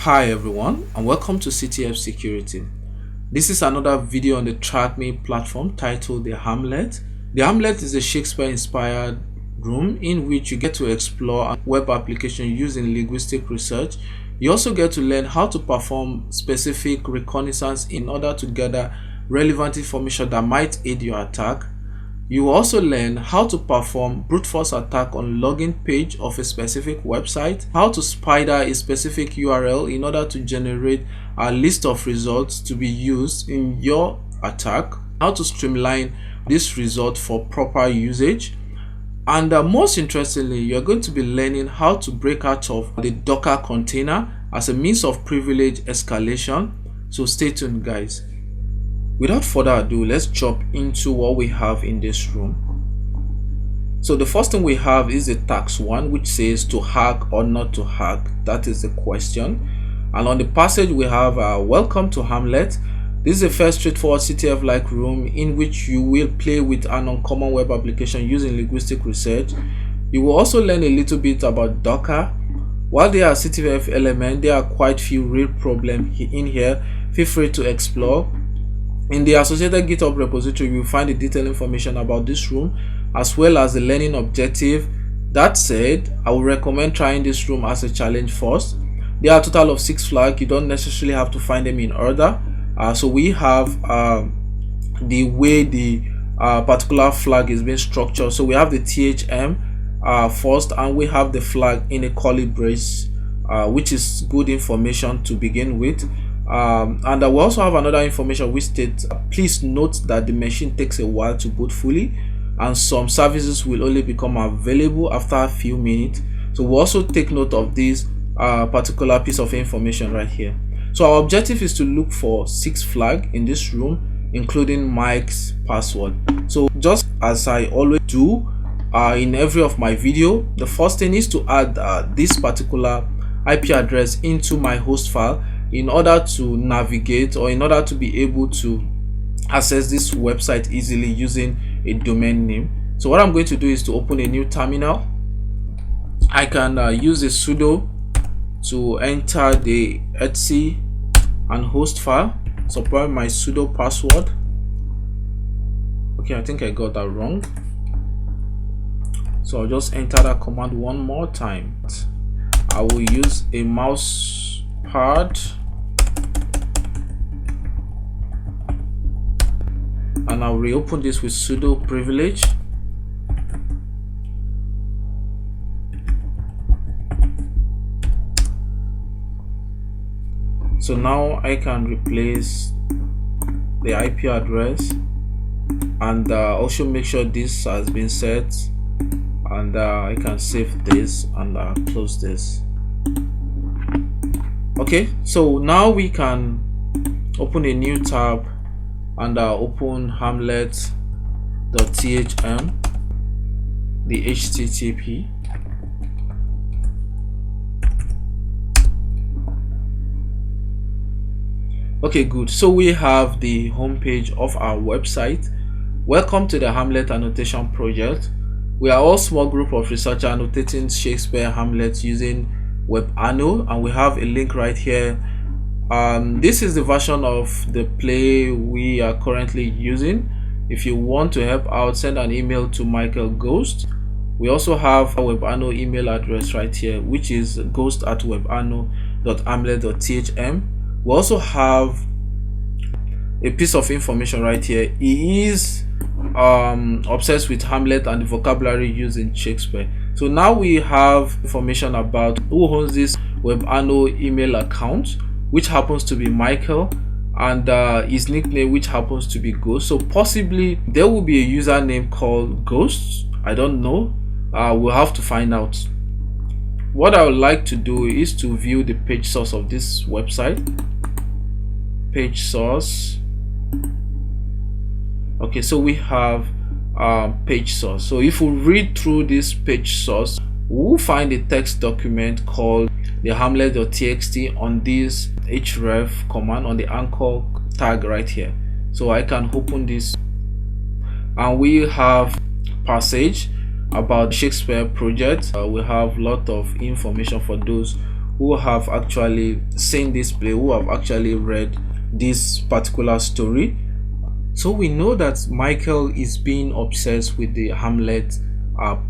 Hi everyone, and welcome to CTF Security. This is another video on the TryHackMe platform titled The Hamlet. The Hamlet is a Shakespeare-inspired room in which you get to explore a web application using linguistic research. You also get to learn how to perform specific reconnaissance in order to gather relevant information that might aid your attack. You will also learn how to perform brute force attack on login page of a specific website, how to spider a specific URL in order to generate a list of results to be used in your attack, how to streamline this result for proper usage, and most interestingly, you're going to be learning how to break out of the Docker container as a means of privilege escalation. So stay tuned, guys. Without further ado, let's jump into what we have in this room. So the first thing we have is the task 1, which says to hack or not to hack. That is the question. And on the passage we have welcome to Hamlet. This is a first straightforward CTF-like room in which you will play with an uncommon web application using linguistic research. You will also learn a little bit about Docker. While there are CTF elements, there are quite few real problems in here. Feel free to explore. In the associated GitHub repository, you will find the detailed information about this room as well as the learning objective. That said, I would recommend trying this room as a challenge first. There are a total of 6 flags. You don't necessarily have to find them in order. So we have the way the particular flag is being structured. So we have the THM first, and we have the flag in a curly brace, which is good information to begin with. And we also have another information which states please note that the machine takes a while to boot fully and some services will only become available after a few minutes. So we'll also take note of this particular piece of information right here. So our objective is to look for 6 flags in this room, including Mike's password. So just as I always do in every of my video, the first thing is to add this particular IP address into my host file in order to navigate or in order to be able to access this website easily using a domain name. So what I'm going to do is to open a new terminal. I can use a sudo to enter the etc and host file, supply my sudo password. Okay, I think I got that wrong, so I'll just enter that command one more time. I will use a mouse pad and I'll reopen this with sudo privilege. So now I can replace the IP address and also make sure this has been set, and I can save this and close this. Okay, so now we can open a new tab and open Hamlet.thm, the HTTP. Okay, good. So we have the homepage of our website. Welcome to the Hamlet Annotation project. We are all small group of researchers annotating Shakespeare Hamlet using WebAnno, and we have a link right here. This is the version of the play we are currently using. If you want to help out, send an email to Micheal Ghost. We also have a WebAnno email address right here, which is ghost@webanno.hamlet.thm. We also have a piece of information right here. He is obsessed with Hamlet and the vocabulary used in Shakespeare. So now we have information about who owns this WebAnno email account, which happens to be Micheal, and his nickname, which happens to be Ghost. So possibly there will be a username called Ghost. I don't know. We'll have to find out. What I would like to do is to view the page source of this website. Page source. Okay, so we have page source. So if we read through this page source, we'll find a text document called the Hamlet.txt on this href command on the anchor tag right here. So I can open this and we have passage about Shakespeare project. We have a lot of information for those who have actually seen this play, who have actually read this particular story. So we know that Micheal is being obsessed with the Hamlet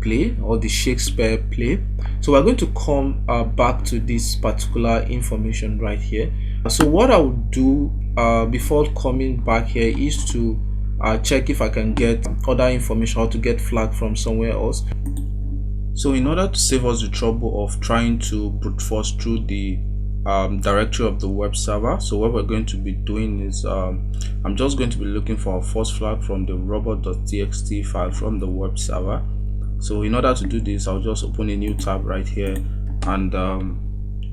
play, or the Shakespeare play. So we're going to come back to this particular information right here. So what I would do before coming back here is to check if I can get other information, or to get flag from somewhere else. So in order to save us the trouble of trying to brute force through the directory of the web server, so what we're going to be doing is I'm just going to be looking for a first flag from the robot.txt file from the web server. So in order to do this, I'll just open a new tab right here and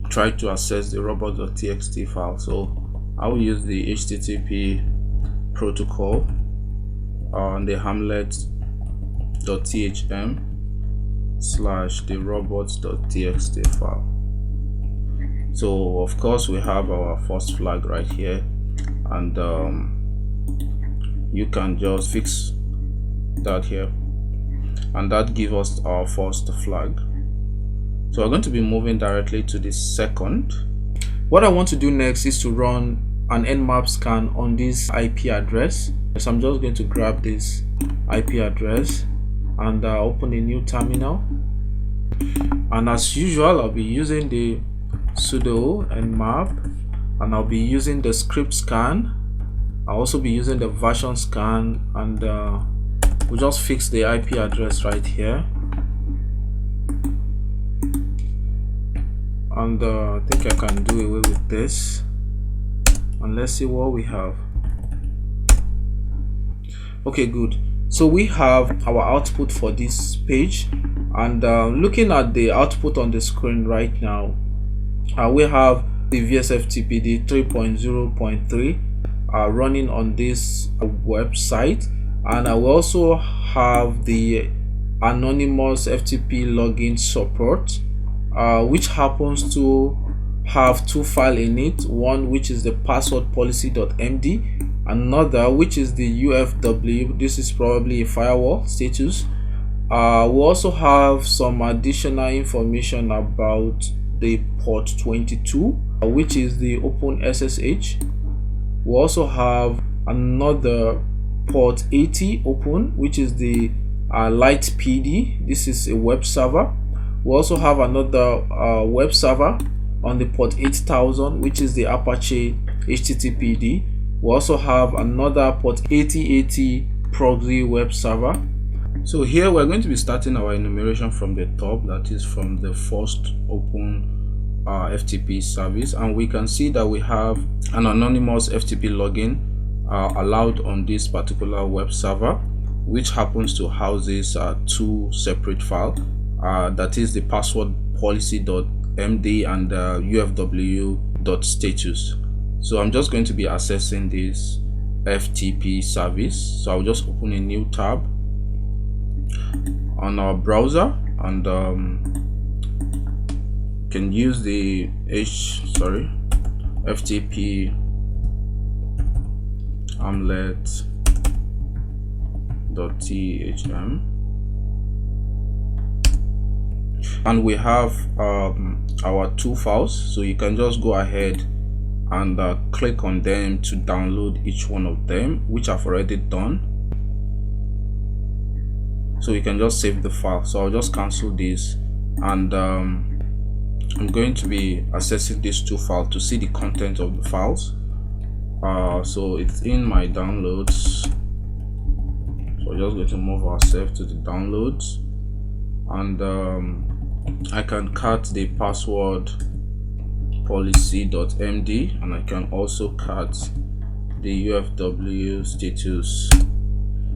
try to access the robot.txt file. So I will use the HTTP protocol on the Hamlet.thm / the robots.txt file. So of course we have our first flag right here, and you can just fix that here, and that gives us our first flag. So we're going to be moving directly to the second. What I want to do next is to run an nmap scan on this IP address. So I'm just going to grab this IP address and open a new terminal, and as usual I'll be using the sudo nmap, and I'll be using the script scan. I'll also be using the version scan, and we'll just fix the IP address right here, and I think I can do away with this, and let's see what we have. Okay, good. So we have our output for this page, and looking at the output on the screen right now, we have the VSFTPD 3.0.3 running on this website, and we also have the Anonymous FTP login support, which happens to have two files in it, one which is the password policy.md, another which is the UFW. This is probably a firewall status. We also have some additional information about the port 22, which is the open SSH. We also have another port 80 open, which is the light PD. This is a web server. We also have another web server on the port 8000, which is the Apache HTTPD. We also have another port 8080 proxy web server. So here we're going to be starting our enumeration from the top, that is from the first open FTP service, and we can see that we have an anonymous FTP login allowed on this particular web server, which happens to houses two separate files, that is the password policy.md and UFW.status. So I'm just going to be accessing this FTP service. So I'll just open a new tab on our browser, and can use the FTP Hamlet.thm, and we have our two files. So you can just go ahead and click on them to download each one of them, which I've already done. So you can just save the file. So I'll just cancel this, and I'm going to be accessing these two files to see the content of the files. So it's in my downloads. So we're just going to move ourselves to the downloads, and I can cut the password policy.md, and I can also cut the UFW status.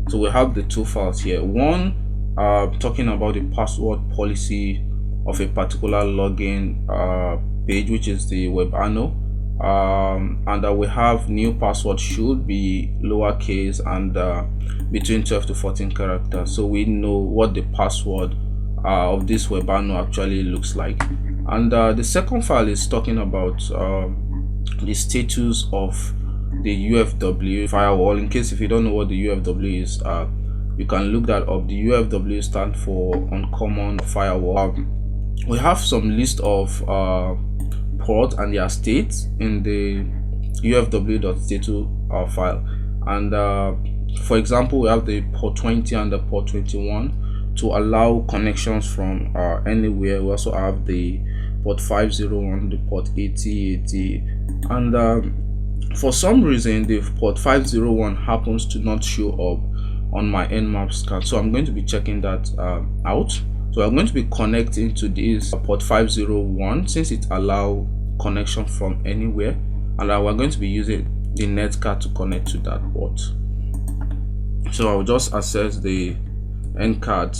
So we have the two files here. One talking about the password policy of a particular login page, which is the WebAnno, and we have new password should be lowercase and between 12 to 14 characters, so we know what the password of this WebAnno actually looks like. And the second file is talking about the status of the UFW firewall. In case if you don't know what the UFW is, you can look that up. The UFW stands for Uncommon Firewall. We have some list of port and their state in the ufw.statefile file. And for example, we have the port 20 and the port 21 to allow connections from anywhere. We also have the port 501, the port 8080, and for some reason the port 501 happens to not show up on my nmap scan, so I'm going to be checking that out. So I'm going to be connecting to this port 501 since it allows connection from anywhere, and we're going to be using the net card to connect to that port. So I'll just access the end card,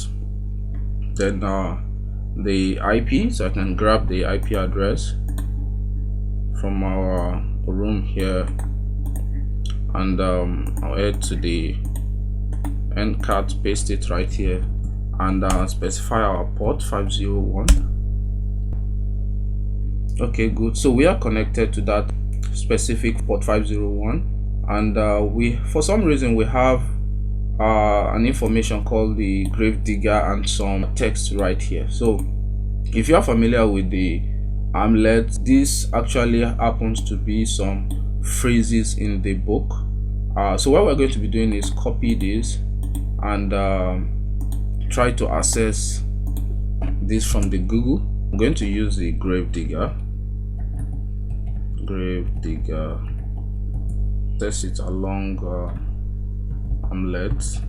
then the IP, so I can grab the IP address from our room here, and I'll head to the end card, paste it right here, and specify our port 501. Okay, good. So we are connected to that specific port 501, and we, for some reason, we have an information called the grave digger and some text right here. So if you are familiar with the Hamlet, this actually happens to be some phrases in the book. So what we're going to be doing is copy this and try to access this from the Google. I'm going to use the grave digger, test it along Hamlet.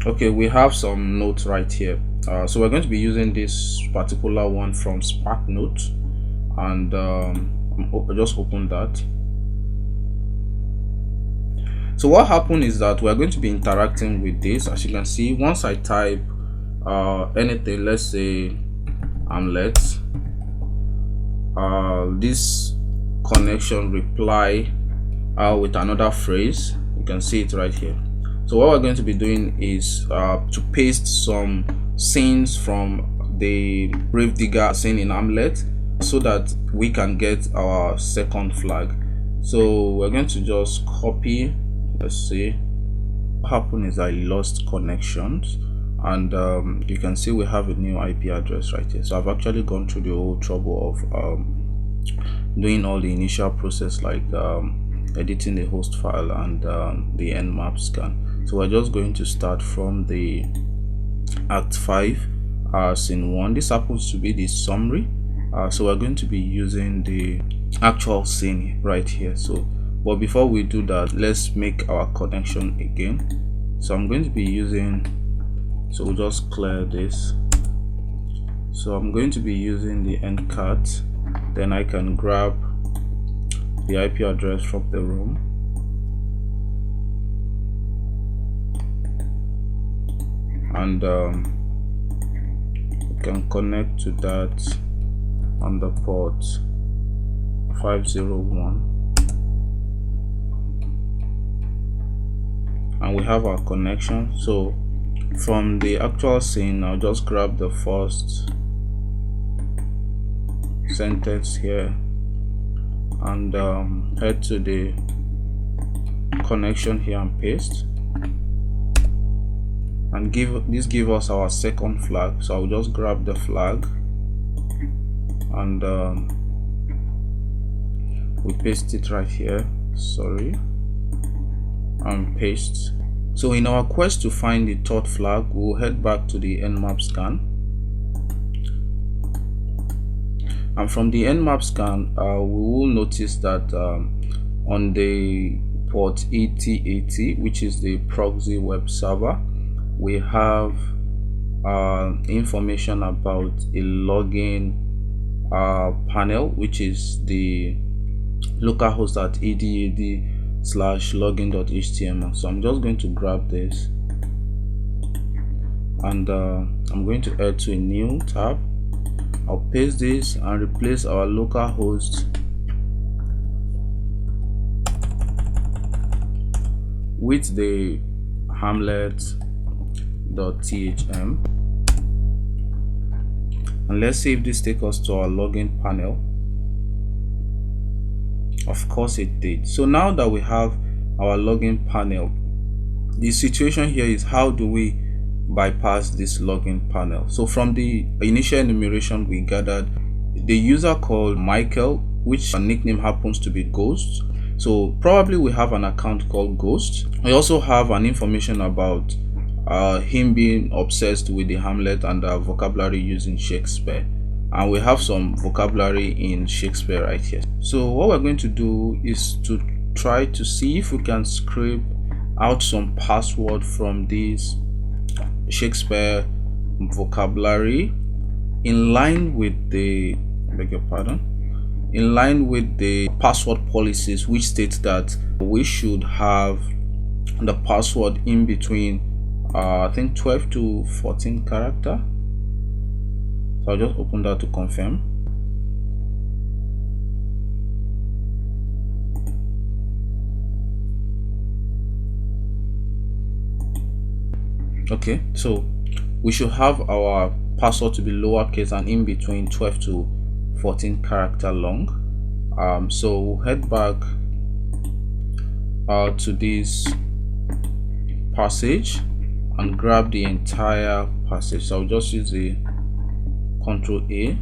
Okay, we have some notes right here, so we're going to be using this particular one from Spark Note, and just open that. So what happened is that we're going to be interacting with this. As you can see, once I type anything, let's say Hamlet, this connection reply with another phrase. You can see it right here. So what we're going to be doing is to paste some scenes from the grave digger scene in Hamlet so that we can get our second flag. So we're going to just copy. Let's see. What happened is I lost connections, and you can see we have a new IP address right here. So I've actually gone through the whole trouble of doing all the initial process, like editing the host file and the nmap scan. So we're just going to start from the Act 5 scene 1. This happens to be the summary, so we're going to be using the actual scene right here. So but before we do that, let's make our connection again. So I'm going to be using, so we'll just clear this. So I'm going to be using the end card, then I can grab the IP address from the room, and we can connect to that on the port 501, and we have our connection. So from the actual scene, I'll just grab the first sentence here and head to the connection here and paste, and give us our second flag. So I'll just grab the flag and we paste it right here, sorry, and paste. So in our quest to find the third flag, we'll head back to the nmap scan, and from the nmap scan we will notice that on the port 8080, which is the proxy web server, we have information about a login panel, which is the localhost at adad/login.html. So I'm just going to grab this, and I'm going to add to a new tab. I'll paste this and replace our localhost with the Hamlet.txt, and let's see if this takes us to our login panel. Of course it did. So now that we have our login panel, the situation here is how do we bypass this login panel. So from the initial enumeration, we gathered the user called Micheal, which nickname happens to be Ghost. So probably we have an account called Ghost. We also have an information about him being obsessed with the Hamlet and the vocabulary used in Shakespeare, and we have some vocabulary in Shakespeare right here. So what we're going to do is to try to see if we can scrape out some password from this Shakespeare vocabulary in line with the in line with the password policies, which states that we should have the password in between I think 12 to 14 character. So I'll just open that to confirm. Okay, so we should have our password to be lowercase and in between 12 to 14 character long. So we'll head back to this passage and grab the entire passage. So I'll just use the Control A.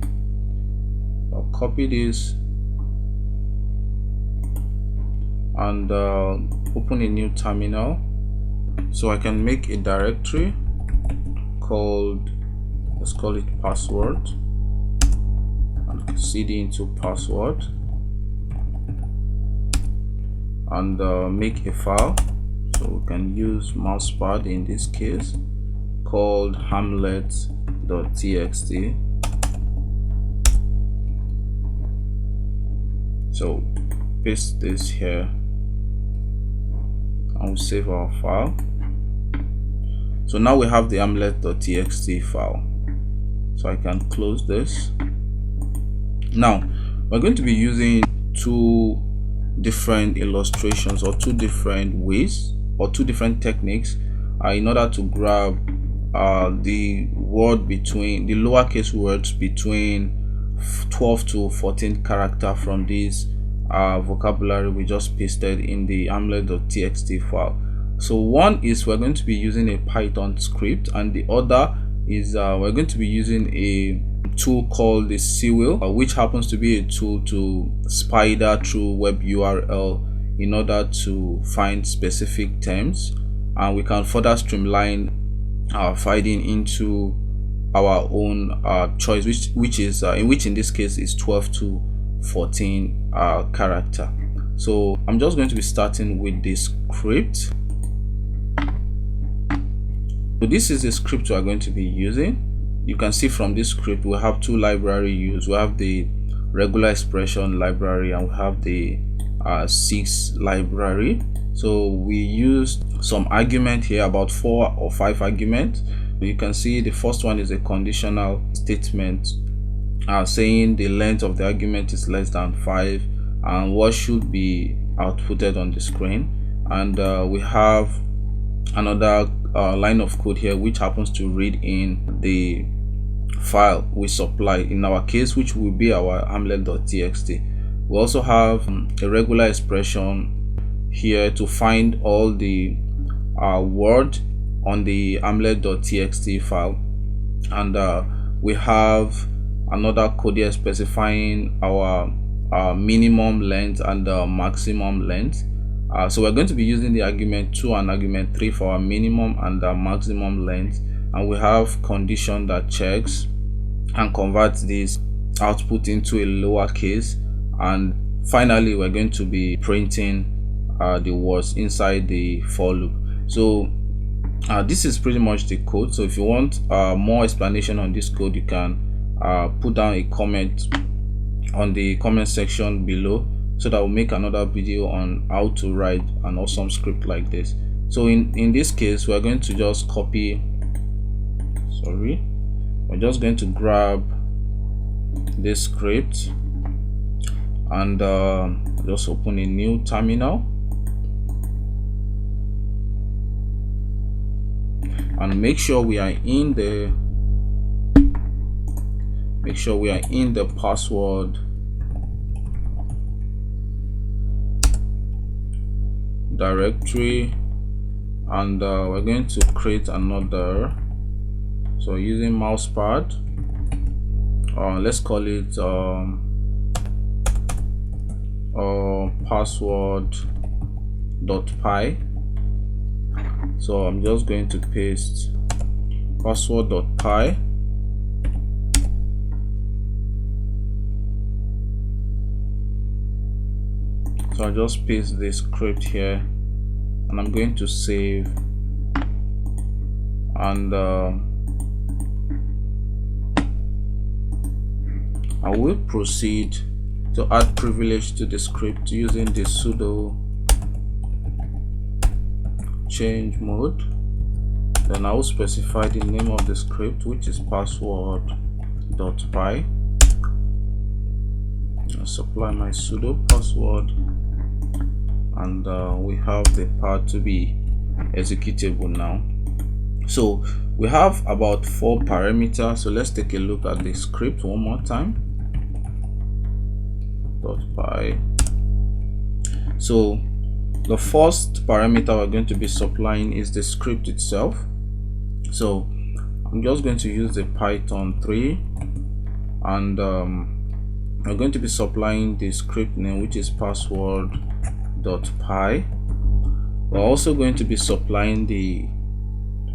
I'll copy this and open a new terminal. So I can make a directory called, let's call it password, and cd into password, and make a file. So we can use mousepad in this case called Hamlet.txt. So paste this here and we'll save our file. So now we have the Hamlet.txt file. So I can close this. Now we're going to be using two different illustrations, or two different ways, or two different techniques in order to grab the word between the lowercase words between 12 to 14 character from this vocabulary we just pasted in the Hamlet.txt file. So one is we're going to be using a Python script, and the other is we're going to be using a tool called the SUID, which happens to be a tool to spider through web URL in order to find specific terms, and we can further streamline our finding into our own choice, which in this case is 12 to 14 character. So I'm just going to be starting with this script. So this is the script we are going to be using. You can see from this script we have two libraries used. We have the regular expression library and we have the SIX library. So we used some argument here, about 4 or 5 arguments. You can see the first one is a conditional statement saying the length of the argument is less than 5 and what should be outputted on the screen. And we have another line of code here which happens to read in the file we supply, in our case which will be our Hamlet.txt. We also have a regular expression here to find all the word on the Hamlet.txt file, and we have another code here specifying our minimum length and maximum length. So we're going to be using the argument 2 and argument 3 for our minimum and maximum length, and we have condition that checks and converts this output into a lowercase, and finally we're going to be printing the words inside the for loop. So this is pretty much the code. So if you want more explanation on this code, you can put down a comment on the comment section below, so that we'll make another video on how to write an awesome script like this. So in this case, we're going to just copy, we're just going to grab this script and just open a new terminal and make sure we are in the password directory, and we're going to create another So using mousepad, let's call it password.py. So I'm just going to paste password.py. So I'll just paste this script here, and I'm going to save, and I will proceed to add privilege to the script using the sudo change mode. Then I will specify the name of the script, which is password.py. I'll supply my sudo password, and we have the part to be executable now. So we have about 4 parameters. So let's take a look at the script one more time. .py. So the first parameter we're going to be supplying is the script itself. So I'm just going to use the Python 3, and we're going to be supplying the script name, which is password.py. We're also going to be supplying the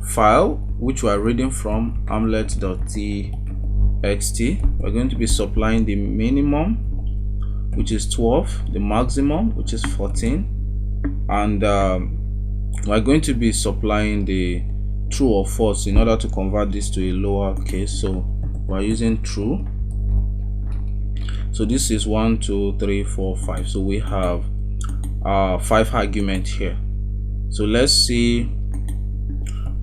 file which we are reading from, Hamlet.txt. We're going to be supplying the minimum, which is 12, the maximum, which is 14, and we're going to be supplying the true or false in order to convert this to a lower case. So we're using true. So this is 1, 2, 3, 4, 5. So we have 5 arguments here. So let's see,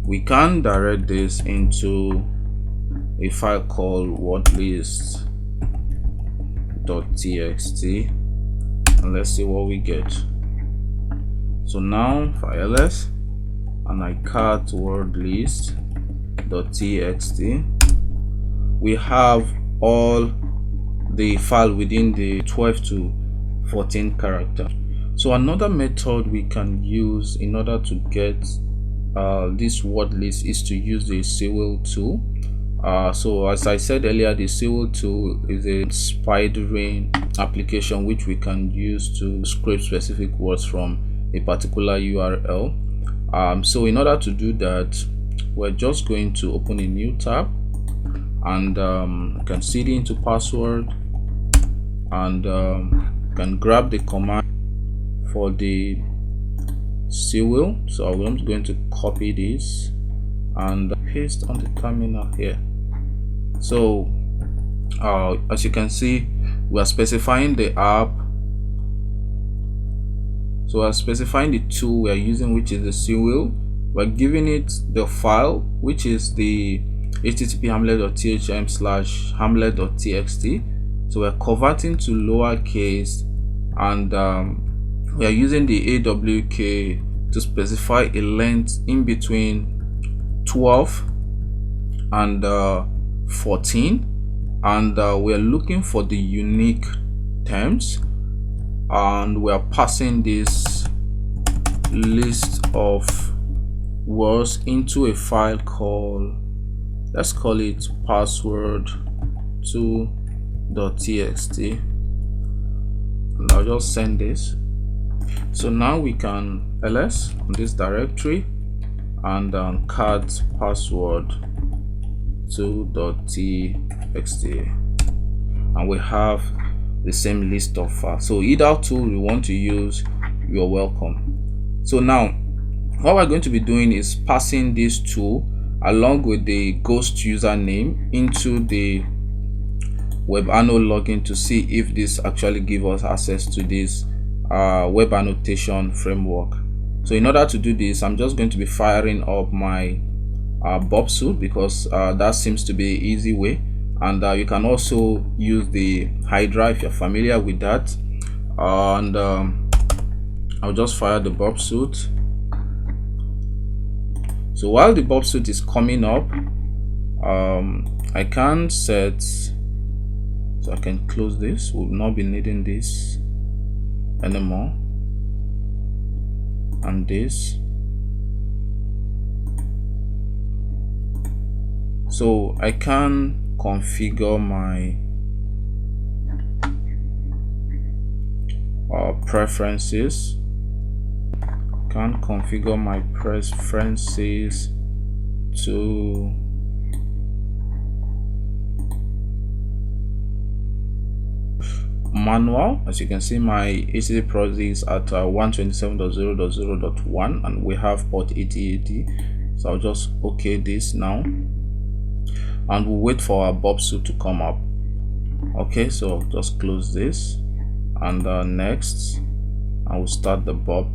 we can direct this into a file called wordlist.txt, and let's see what we get. So now if I ls and I cut wordlist.txt, we have all the file within the 12 to 14 character. So another method we can use in order to get this word list is to use the SUID tool. So as I said earlier, the SUID tool is a spidering application which we can use to scrape specific words from a particular URL. So in order to do that, we're just going to open a new tab, and can cd into password, and can grab the command for the SUID. So I'm going to copy this and paste on the terminal here. So as you can see, we are specifying the app. So we're specifying the tool we are using, which is the SUID. We're giving it the file, which is the http hamlet.thm/hamlet.txt. So we're converting to lowercase, and we are using the awk to specify a length in between 12 and 14, and we are looking for the unique terms, and we are passing this list of words into a file called, let's call it password2.txt, and I'll just send this. So now we can ls on this directory and cut password2.txt, and we have the same list of files. So either tool you want to use, you're welcome. So now what we're going to be doing is passing this tool along with the ghost username into the WebAnno login to see if this actually gives us access to this web annotation framework. So in order to do this, I'm just going to be firing up my Bob suit, because that seems to be an easy way, and you can also use the Hydra if you're familiar with that. And I'll just fire the Bob suit. So while the Bob suit is coming up, I can set, so I can close this. We'll not be needing this anymore, and this. So I can configure my preferences. Can configure my preferences to manual. As you can see, my HTTP proxy is at 127.0.0.1 and we have port 8080. So I'll just OK this now and we'll wait for our Bob suit to come up. Okay, so I'll just close this and next I will start the Bob.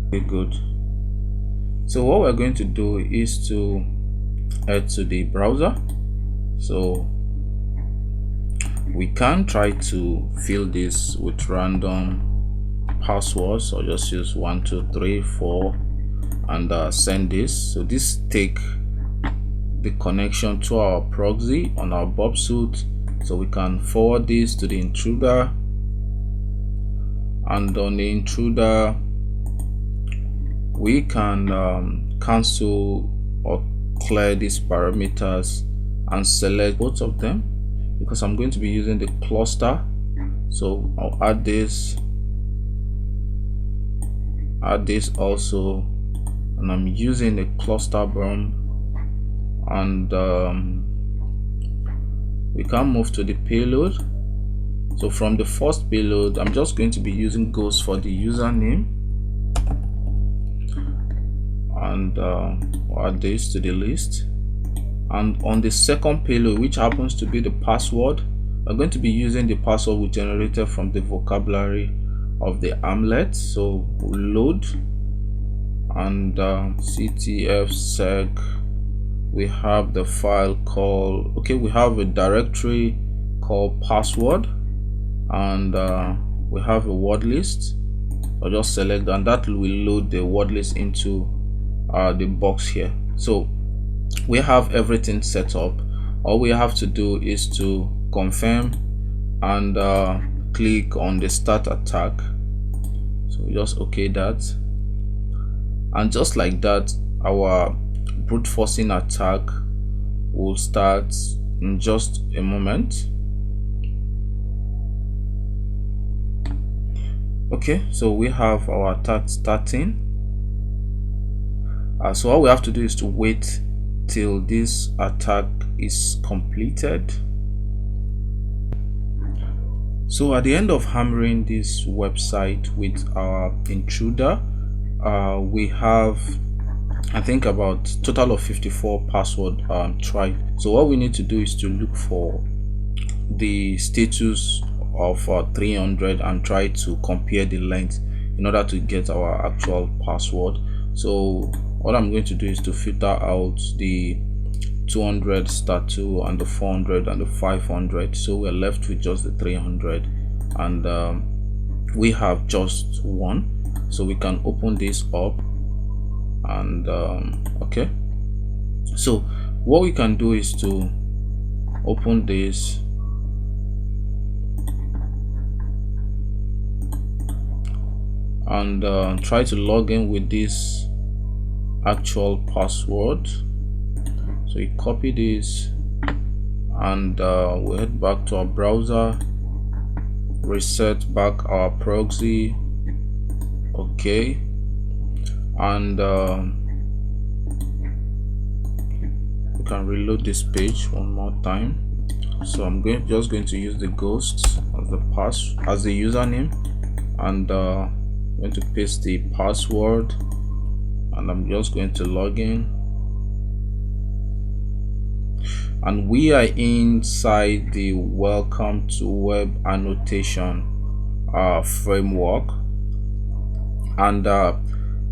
Okay, good. So what we're going to do is to head to the browser. So we can try to fill this with random passwords, or just use 1 2 3 4 and send this. So this take the connection to our proxy on our Bob suit, so we can forward this to the intruder, and on the intruder we can cancel or clear these parameters and select both of them, because I'm going to be using the cluster. So I'll add this also, and I'm using the cluster berm, and we can move to the payload. So from the first payload, I'm just going to be using ghost for the username, and add this to the list. And on the second payload, which happens to be the password, I'm going to be using the password we generated from the vocabulary of the Hamlet. So we'll load and ctfsec, we have the file called, okay, we have a directory called password, and we have a word list. I'll just select, and that will load the word list into the box here. So we have everything set up. All we have to do is to confirm and click on the start attack. So we just OK that, and just like that our brute forcing attack will start in just a moment. Okay, so we have our attack starting. So all we have to do is to wait till this attack is completed. So at the end of hammering this website with our intruder, we have, I think, about total of 54 password tried. So what we need to do is to look for the status of 300 and try to compare the length in order to get our actual password. So what I'm going to do is to filter out the 200*2 and the 400 and the 500. So we're left with just the 300, and we have just one. So we can open this up, and okay, so what we can do is to open this and try to log in with this actual password. So you copy this, and we'll head back to our browser, reset back our proxy. Okay, and we can reload this page one more time. So I'm just going to use the ghost as the username, and I'm going to paste the password, and I'm just going to log in. And we are inside the welcome to web annotation framework, and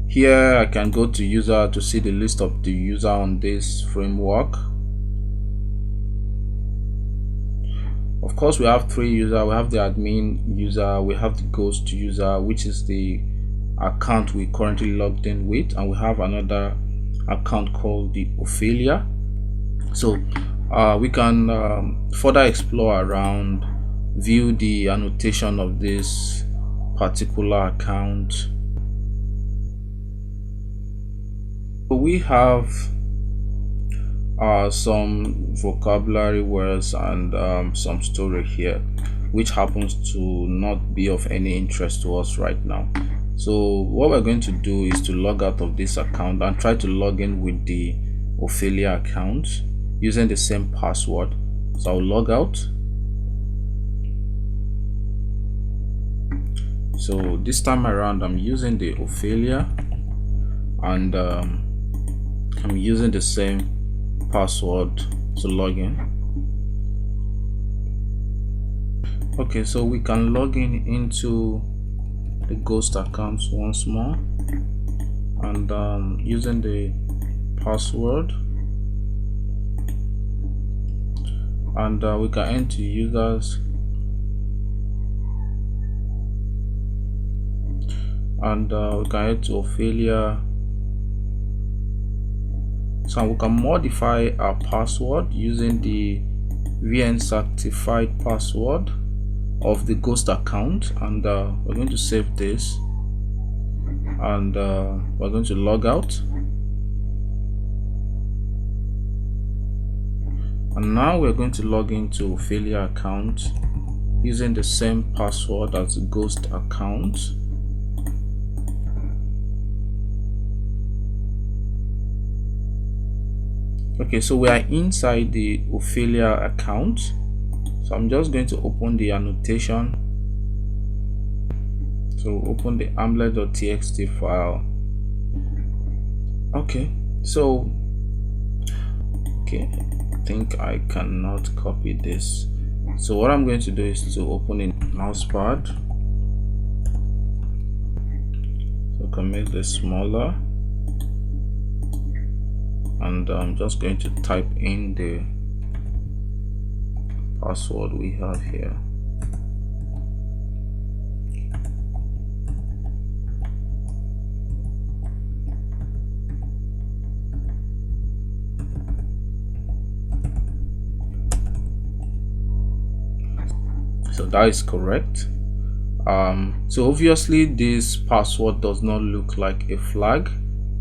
here I can go to user to see the list of the user on this framework. Of course, we have 3 users. We have the admin user, we have the ghost user, which is the account we currently logged in with, and we have another account called the Ophelia. So we can further explore around, view the annotation of this particular account. So we have some vocabulary words and some story here, which happens to not be of any interest to us right now. So what we're going to do is to log out of this account and try to log in with the Ophelia account using the same password. So I'll log out. So this time around I'm using the Ophelia, and I'm using the same password to log in. Okay, so we can log in into the ghost account once more, and using the password, and we can enter users, and we can head to Ophelia. So we can modify our password using the VN certified password of the ghost account, and we're going to save this, and we're going to log out. And now we're going to log into Ophelia account using the same password as the ghost account. Okay, so we are inside the Ophelia account. So I'm just going to open the annotation. So open the Hamlet.txt file. Okay, so I think I cannot copy this. So what I'm going to do is to open in mousepad. So I can make this smaller, and I'm just going to type in the password we have here. So that is correct. So obviously this password does not look like a flag.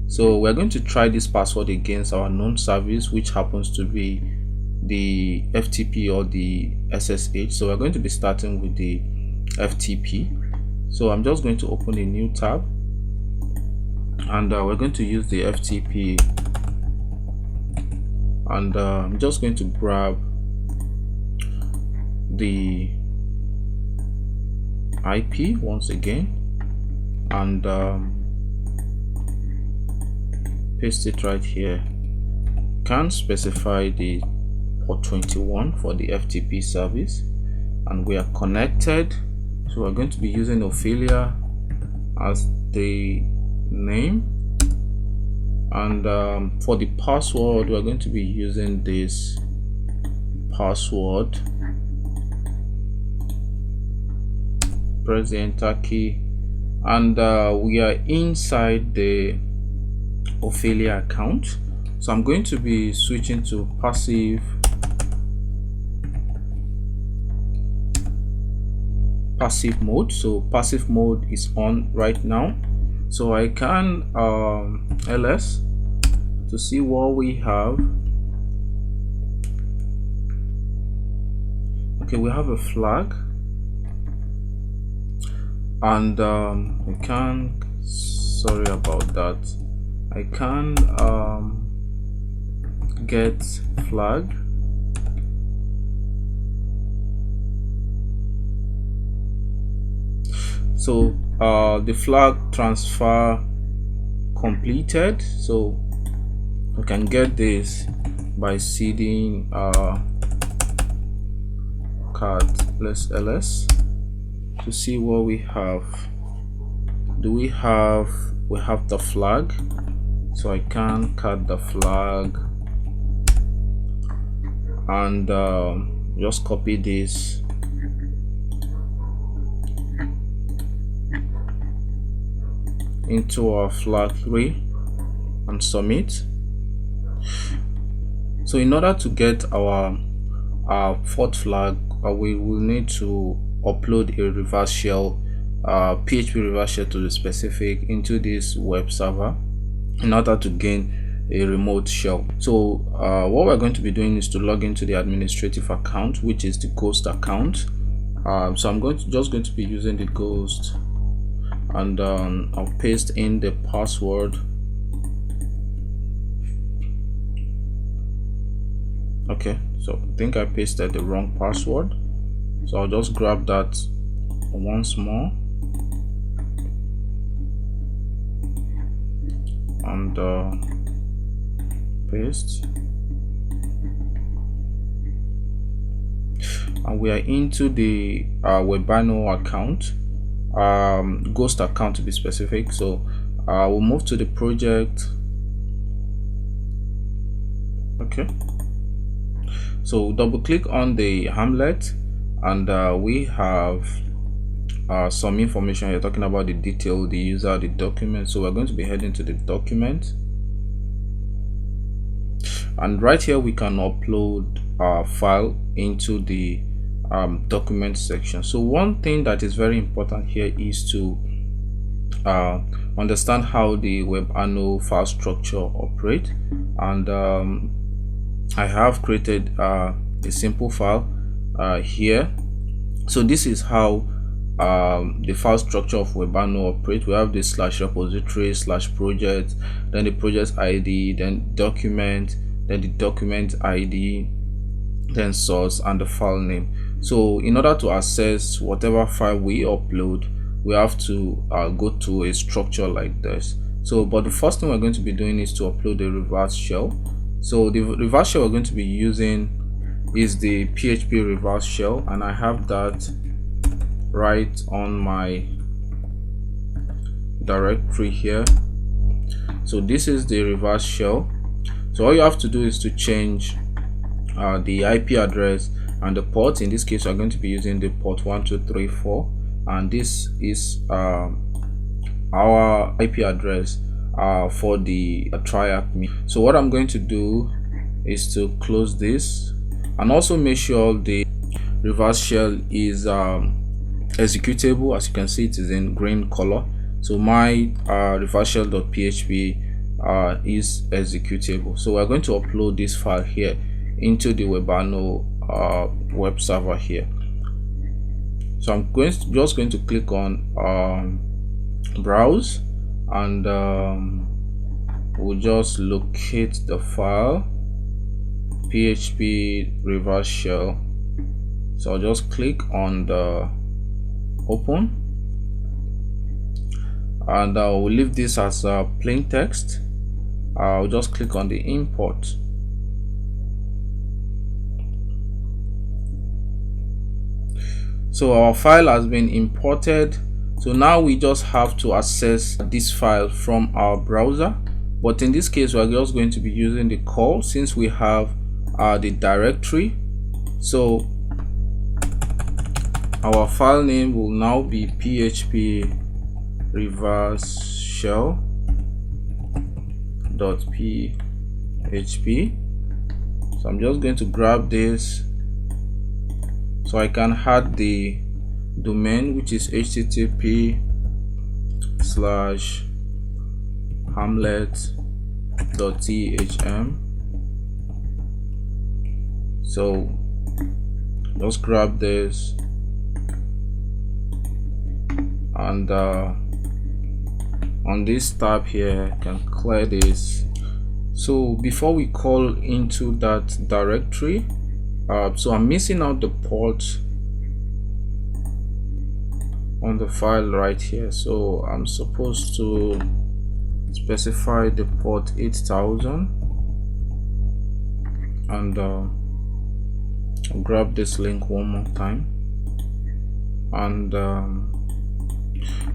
So we're going to try this password against our known service, which happens to be the FTP or the SSH. So we're going to be starting with the FTP. So I'm just going to open a new tab, and we're going to use the FTP, and I'm just going to grab the IP once again, and paste it right here. Can specify the port 21 for the FTP service, and we are connected. So we're going to be using Ophelia as the name, and for the password we're going to be using this password. Press the enter key, and we are inside the Ophelia account. So I'm going to be switching to passive mode. So passive mode is on right now. So I can ls to see what we have. Okay, we have a flag, and I can, sorry about that, I can get flag. So the flag transfer completed. So we can get this by seeding card ls to see what we have. We have the flag, so I can cut the flag and just copy this into our flag 3 and submit. So in order to get our fourth flag, we will need to upload a reverse shell, PHP reverse shell to the specific into this web server in order to gain a remote shell. So what we're going to be doing is to log into the administrative account, which is the ghost account. So I'm just going to be using the ghost, and I'll paste in the password. Okay, so I think I pasted the wrong password, so I'll just grab that once more and paste, and we are into the WebAnno account, ghost account to be specific. So we'll move to the project. Okay, so double click on the Hamlet, and we have some information here talking about the detail, the user, the document. So we're going to be heading to the document, and right here we can upload our file into the document section. So one thing that is very important here is to understand how the WebAnno file structure operate, and I have created a simple file here. So this is how the file structure of WebAnno operates. We have this /repository /project, then the project ID, then document, then the document ID, then source, and the file name. So in order to access whatever file we upload, we have to go to a structure like this. So but the first thing we're going to be doing is to upload the reverse shell. So the reverse shell we're going to be using is the PHP reverse shell, and I have that right on my directory here. So this is the reverse shell. So all you have to do is to change the IP address and the port. In this case, we're going to be using the port 1234, and this is our IP address for the TryHackMe. So what I'm going to do is to close this, and also make sure the reverse shell is executable. As you can see, it is in green color. So my reverse shell.php is executable. So we're going to upload this file here into the WebAnno web server here. So I'm just going to click on browse, and we'll just locate the file PHP reverse shell. So I'll just click on the open, and we'll leave this as a plain text. I'll just click on the import. So our file has been imported. So now we just have to access this file from our browser, but in this case we're just going to be using the call since we have the directory. So our file name will now be php reverse shell.php. So I'm just going to grab this so I can add the domain, which is http:/hamlet.thm. So just grab this, and on this tab here I can clear this. So before we call into that directory, so I'm missing out the port on the file right here. So I'm supposed to specify the port 8000, and I'll grab this link one more time, and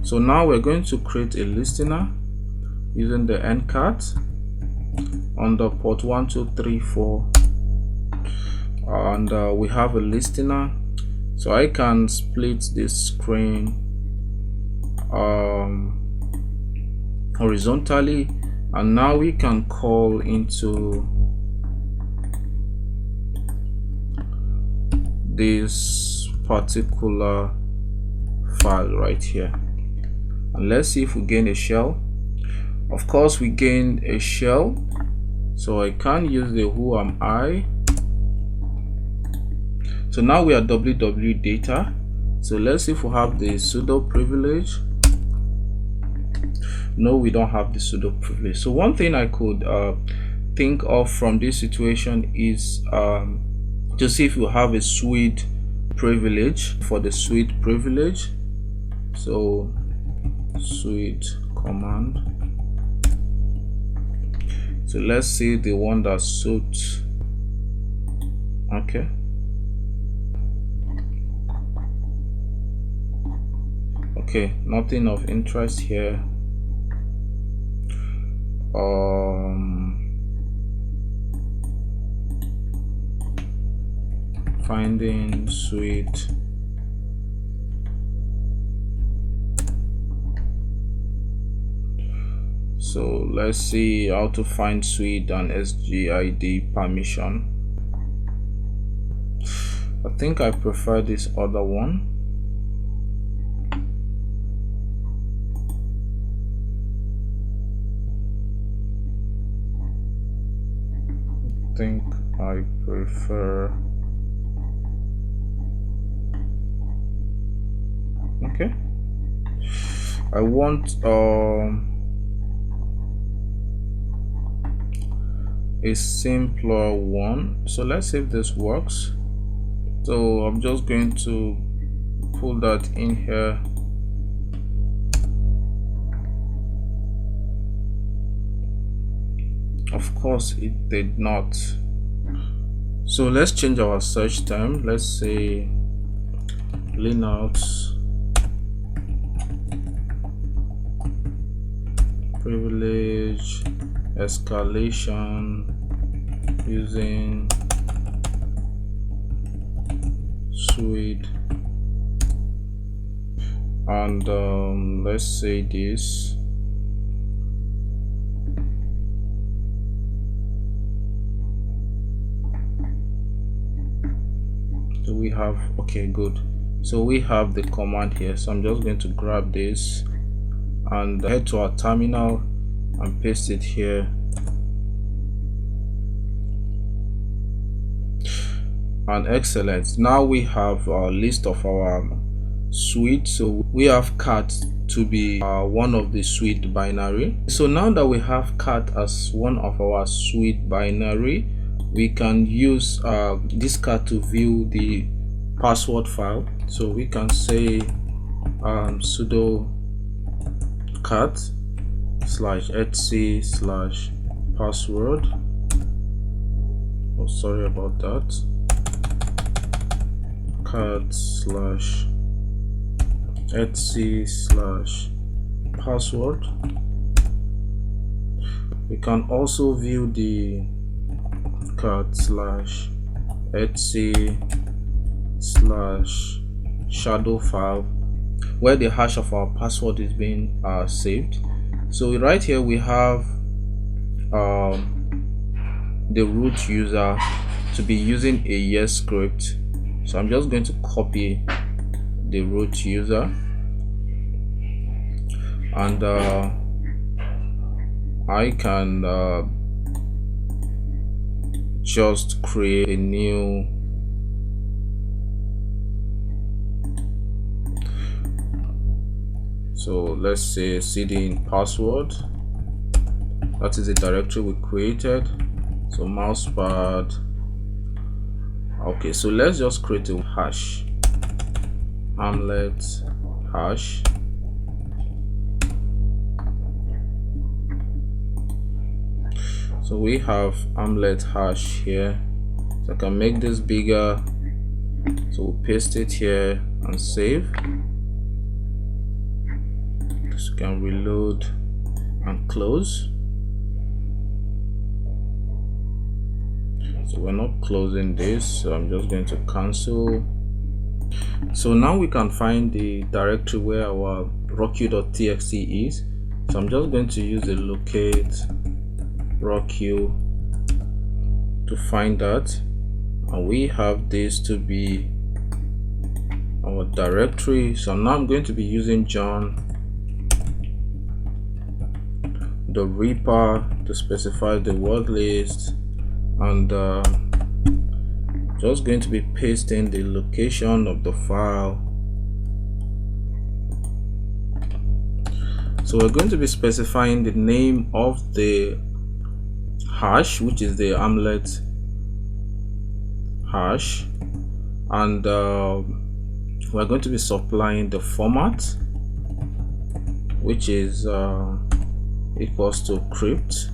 so now we're going to create a listener using the ncat on the port 1234, and we have a listener. So I can split this screen horizontally, and now we can call into this particular file right here, and let's see if we gain a shell. Of course we gain a shell, So I can't use the who am I. So now we are www data. So let's see if we have the sudo privilege. No, we don't have the sudo privilege. So one thing I could think of from this situation is to see if you have a SUID privilege. For the SUID privilege, so SUID command. So let's see the one that suits. Okay. Okay, nothing of interest here. Finding SUID. So let's see how to find SUID and SGID permission. I think I prefer this other one. I think I prefer. Okay. I want a simpler one. So let's see if this works. So I'm just going to pull that in here. Of course it did not. So let's change our search term. Let's say Linux privilege escalation using SUID, and let's say this. So we have, okay, good. So we have the command here. So I'm just going to grab this and head to our terminal and paste it here. And excellent. Now we have a list of our SUID. So we have cat to be one of the SUID binary. So now that we have cat as one of our SUID binary, we can use this cat to view the password file. So we can say sudo cat /etc/password. Oh, sorry about that. Cat /etc/password. We can also view the cat /etc/shadow file where the hash of our password is being saved. So right here we have the root user to be using a yescrypt. So I'm just going to copy the root user, and I can just create a new so let's say cd in password. That is the directory we created. So mousepad. Okay, so let's just create a hash, Hamlet hash. So we have Hamlet hash here. So I can make this bigger. So we'll paste it here and save. So you can reload and close. So we're not closing this, so I'm just going to cancel. So now we can find the directory where our roq.txt is. So I'm just going to use the locate roq to find that, and we have this to be our directory. So now I'm going to be using John the reaper to specify the word list, and just going to be pasting the location of the file. So we're going to be specifying the name of the hash, which is the Hamlet hash, and we're going to be supplying the format, which is equals to crypt.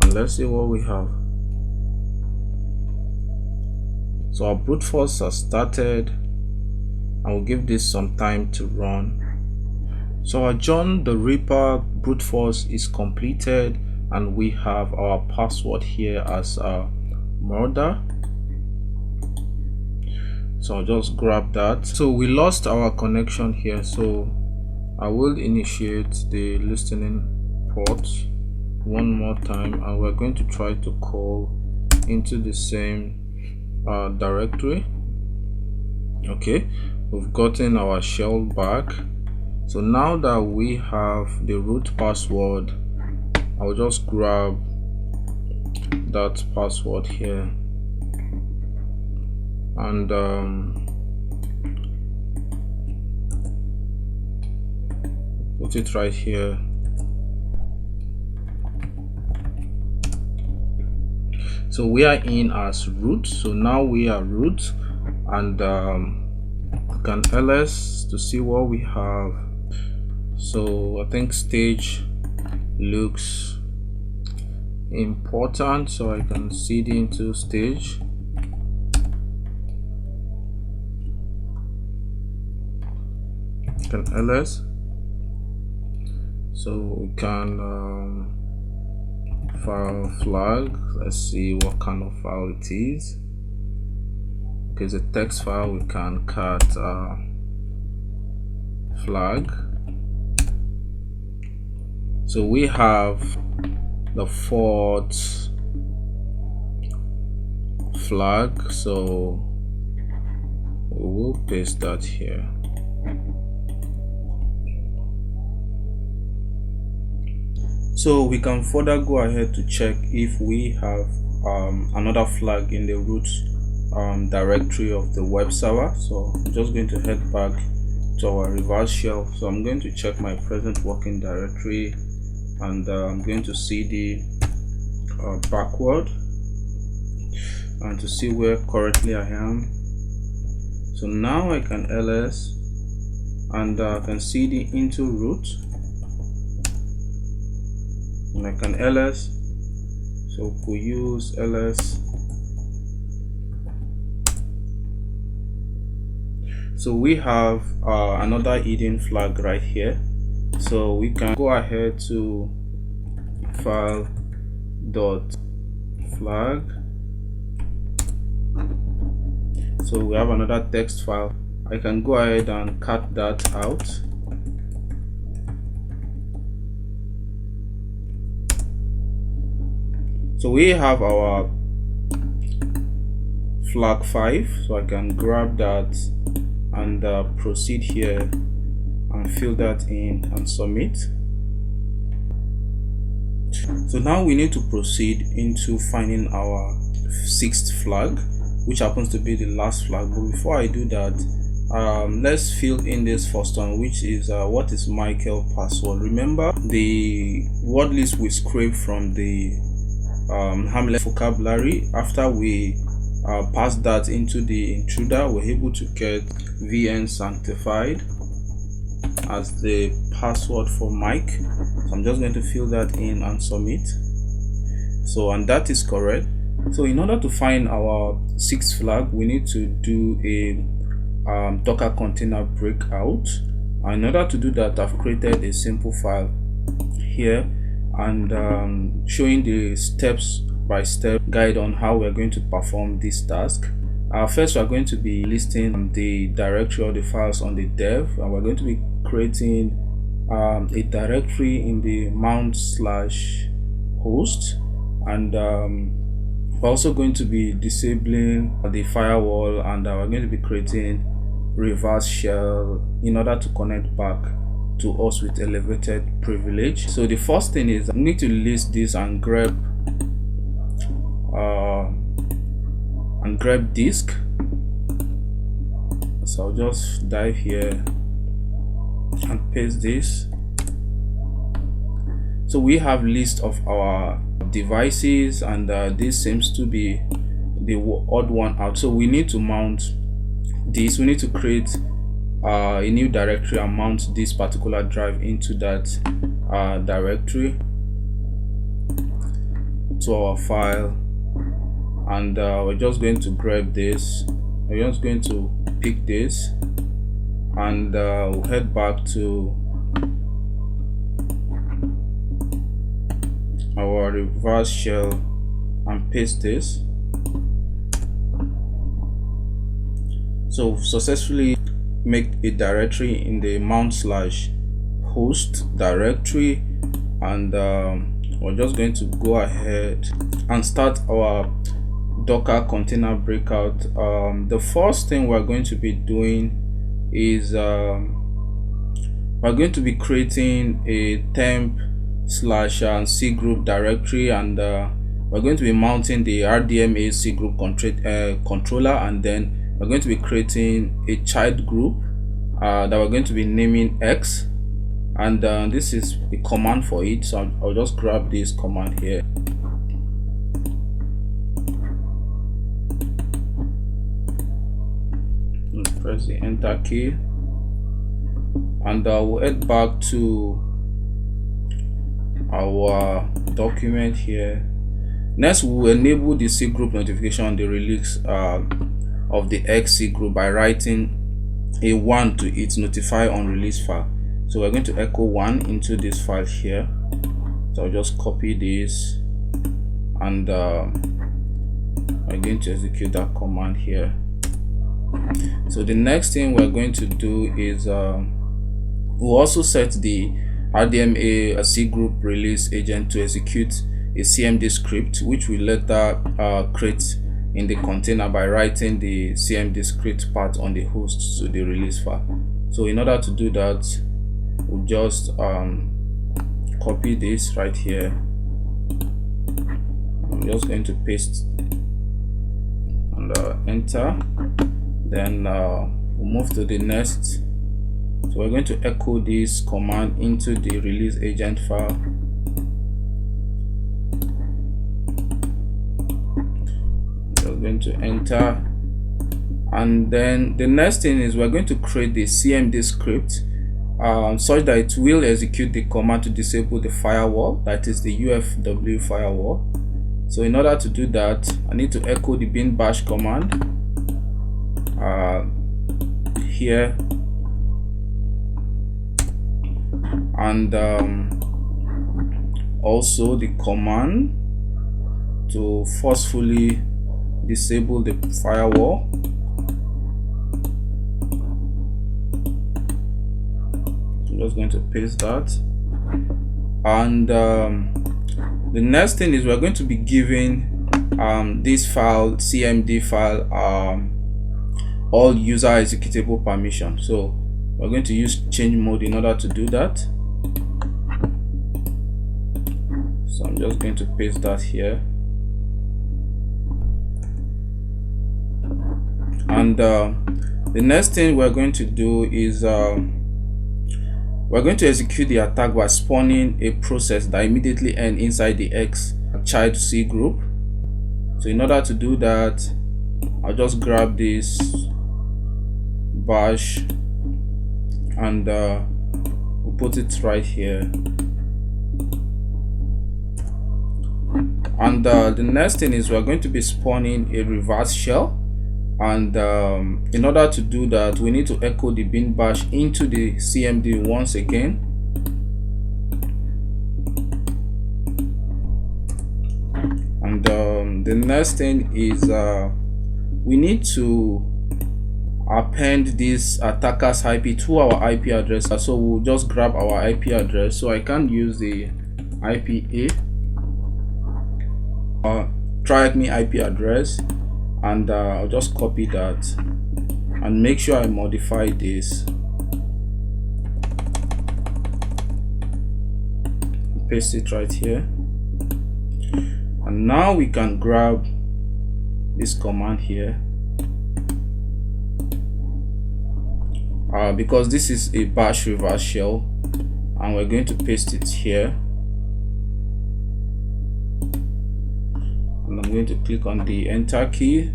And let's see what we have. So our brute force has started. I will give this some time to run. So our John the Ripper brute force is completed, and we have our password here as a murder. So I'll just grab that. So we lost our connection here, so I will initiate the listening port one more time, and we're going to try to call into the same directory. Okay, we've gotten our shell back. So now that we have the root password, I'll just grab that password here and put it right here. So we are in as root. So now we are root, and can ls to see what we have. So I think stage looks important, so I can seed into stage. Can ls, so we can file flag. Let's see what kind of file it is. Okay, it's a text file. We can cut flag. So we have the fourth flag, so we will paste that here. So we can further go ahead to check if we have another flag in the root directory of the web server. So I'm just going to head back to our reverse shell. So I'm going to check my present working directory, and I'm going to cd backward and to see where currently I am. So now I can ls and I can cd into root, and I can ls. So we use ls. So we have another hidden flag right here. So we can go ahead to file dot flag. So we have another text file. I can go ahead and cut that out. So we have our flag 5, so I can grab that and proceed here and fill that in and submit. So now we need to proceed into finding our 6th flag, which happens to be the last flag. But before I do that, let's fill in this first one, which is what is Micheal password. Remember the word list we scraped from the Hamlet vocabulary. After we pass that into the intruder, we're able to get vn sanctified as the password for Mike. So I'm just going to fill that in and submit. So, and that is correct. So in order to find our 6th flag, we need to do a Docker container breakout. And in order to do that, I've created a simple file here and showing the step-by-step guide on how we're going to perform this task. First, we're going to be listing the directory of the files on the dev, and we're going to be creating a directory in the mount/host, and we're also going to be disabling the firewall, and we're going to be creating reverse shell in order to connect back to us with elevated privilege. So the first thing is I need to list this and grab disk. So I'll just dive here and paste this. So we have list of our devices, and this seems to be the odd one out. So we need to mount this. We need to create a new directory and mount this particular drive into that directory to our file. And we're just going to grab this. We're just going to pick this, and we'll head back to our reverse shell and paste this. So successfully make a directory in the mount/host directory, and we're just going to go ahead and start our Docker container breakout. The first thing we're going to be doing is we're going to be creating a temp/c group directory, and we're going to be mounting the RDMA C group controller, and then we're going to be creating a child group that we're going to be naming X, and this is the command for it. So I'll just grab this command here. Press the enter key, and we'll head back to our document here. Next, we'll enable the C group notification on the release of the XC group by writing a 1 to its notify on release file. So we're going to echo 1 into this file here. So I'll just copy this, and I'm going to execute that command here. So the next thing we're going to do is we'll also set the RDMA C group release agent to execute a CMD script, which we later create in the container by writing the CMD script part on the host to the release file. So in order to do that, we'll just copy this right here. I'm just going to paste and enter. Then we'll move to the next. So we're going to echo this command into the release agent file. We're going to enter, and then the next thing is we're going to create the CMD script such that it will execute the command to disable the firewall, that is the UFW firewall. So in order to do that, I need to echo the bin bash command here, and also the command to forcefully disable the firewall. I'm just going to paste that, and the next thing is we're going to be giving this file, CMD file, all user executable permission. So we're going to use change mode in order to do that. So I'm just going to paste that here, and the next thing we're going to do is we're going to execute the attack by spawning a process that immediately ends inside the X child C group. So in order to do that, I'll just grab this bash and we'll put it right here. And the next thing is we're going to be spawning a reverse shell, and in order to do that, we need to echo the bin bash into the CMD once again. And the next thing is we need to append this attacker's IP to our IP address. So we'll just grab our IP address. So I can use the IPA TryHackMe IP address, and I'll just copy that and make sure I modify this. paste it right here, and now we can grab this command here, because this is a bash reverse shell, and we're going to paste it here, and I'm going to click on the enter key.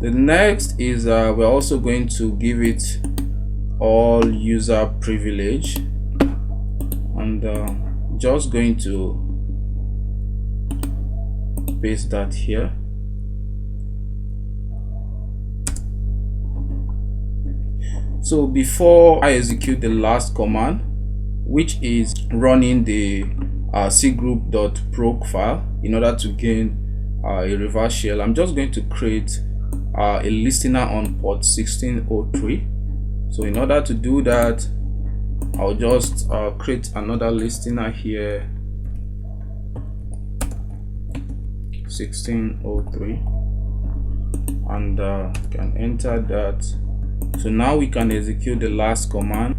The next is we're also going to give it all user privilege, and just going to paste that here. So before I execute the last command, which is running the cgroup.proc file in order to gain a reverse shell, I'm just going to create a listener on port 1603. So in order to do that, I'll just create another listener here, 1603, and can enter that. So now we can execute the last command.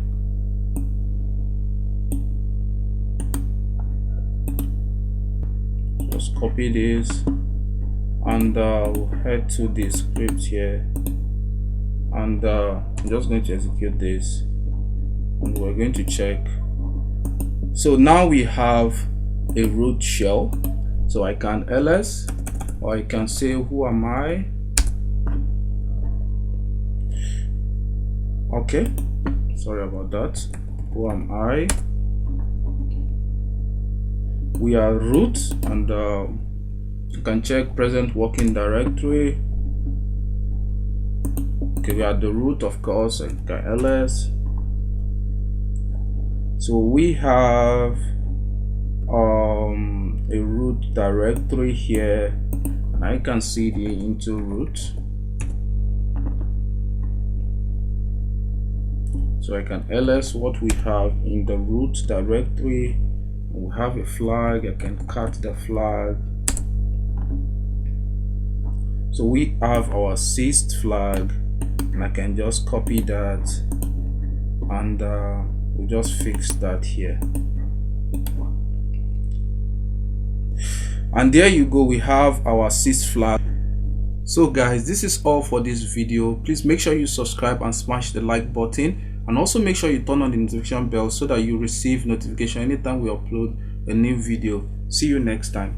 Just copy this, and we'll head to the script here, and I'm just going to execute this, and we're going to check. So now we have a root shell, so I can ls, or I can say who am I. Okay, sorry about that. Who am I? We are root, and you can check present working directory. Okay, we are the root, of course. I can ls. So we have a root directory here, and I can see the into root. So I can ls what we have in the root directory. We have a flag. I can cut the flag. So we have our sysd flag, and I can just copy that, and we'll just fix that here. And there you go, we have our sysd flag. So guys, this is all for this video. Please make sure you subscribe and smash the like button, and also make sure you turn on the notification bell so that you receive notification anytime we upload a new video. See you next time.